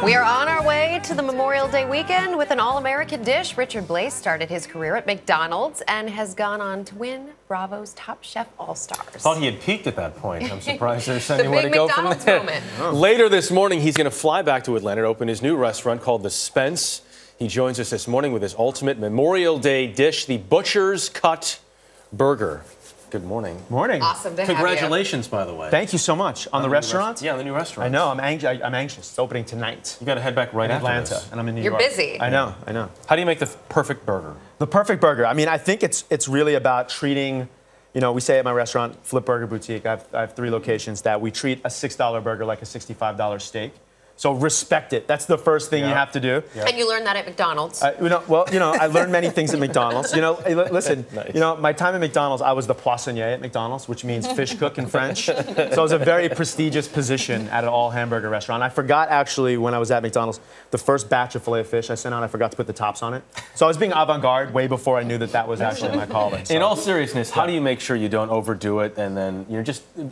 We are on our way to the Memorial Day weekend with an all-American dish. Richard Blais started his career at McDonald's and has gone on to win Bravo's Top Chef All-Stars. Thought he had peaked at that point. I'm surprised there's anywhere to big go McDonald's from there. moment. Oh. Later this morning, he's going to fly back to Atlanta to open his new restaurant called the Spence. He joins us this morning with his ultimate Memorial Day dish, the Butcher's Cut Burger. Good morning. Morning. Awesome to have you. Congratulations, by the way. Thank you so much. On the restaurant? Yeah, on the new restaurant. I know. I'm anxious. It's opening tonight. You got to head back right in after Atlanta, this. and I'm in New York. You're busy. I know. How do you make the perfect burger? The perfect burger. I mean, I think it's really about treating. You know, we say at my restaurant, Flip Burger Boutique, I have 3 locations, that we treat a $6 burger like a $65 steak. So respect it. That's the first thing you have to do. Yep. And you learned that at McDonald's. I learned many things at McDonald's. Listen, nice. My time at McDonald's, I was the poissonnier at McDonald's, which means fish cook in French. So it was a very prestigious position at an all-hamburger restaurant. I forgot, actually, when I was at McDonald's, the first batch of filet-of-fish I sent out, I forgot to put the tops on it. So I was being avant-garde way before I knew that was actually my calling. So. In all seriousness, how do you make sure you don't overdo it and then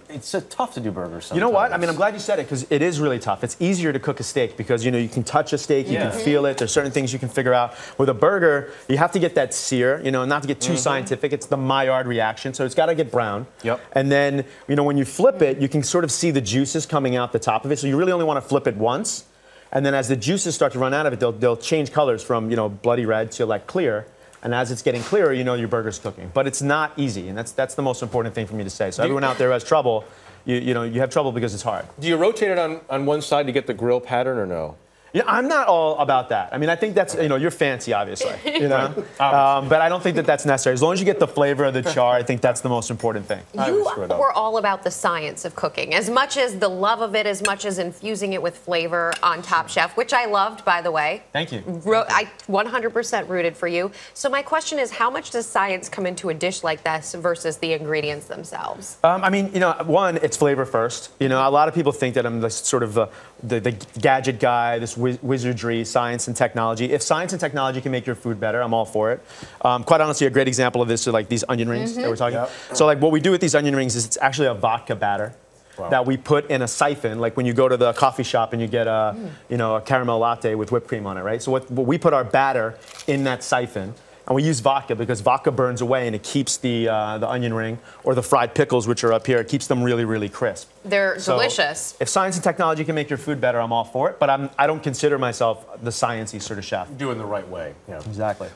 it's tough to do burgers sometimes. You know what? I mean, I'm glad you said it, because it is really tough. It's easier to cook a steak because, you can touch a steak, you can feel it. There's certain things you can figure out. With a burger, you have to get that sear, not to get too scientific. It's the Maillard reaction, so it's got to get brown. Yep. And then, when you flip it, you can sort of see the juices coming out the top of it. So you really only want to flip it once. And then as the juices start to run out of it, they'll change colors from, bloody red to like clear. And as it's getting clearer, your burger's cooking. But it's not easy, and that's the most important thing for me to say. So everyone out there who has trouble, you have trouble because it's hard. Do you rotate it on one side to get the grill pattern or no? Yeah, I'm not all about that. I mean, I think that's, you're fancy, obviously, but I don't think that's necessary. As long as you get the flavor of the char, I think that's the most important thing. You were all about the science of cooking, as much as the love of it, as much as infusing it with flavor on Top Chef, which I loved, by the way. Thank you. I 100% rooted for you. So my question is, how much does science come into a dish like this versus the ingredients themselves? I mean, one, it's flavor first. A lot of people think that I'm this sort of the gadget guy, this wizardry, science and technology. If science and technology can make your food better, I'm all for it. Quite honestly, a great example of this are like these onion rings that we're talking about. So like what we do with these onion rings is it's actually a vodka batter that we put in a siphon, like when you go to the coffee shop and you get a, a caramel latte with whipped cream on it, right? So what we put our batter in that siphon. And we use vodka because vodka burns away and it keeps the onion ring or the fried pickles, which are up here, it keeps them really, really crisp. They're delicious. If science and technology can make your food better, I'm all for it. But I don't consider myself the sciencey sort of chef. Doing the right way. Yeah. Exactly.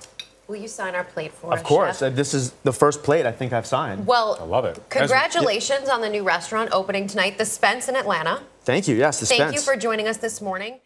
Will you sign our plate for us, Of course. Chef? This is the first plate I think I've signed. Well, I love it. Congratulations on the new restaurant opening tonight, the Spence in Atlanta. Thank you. Yes, the Spence. Thank you for joining us this morning.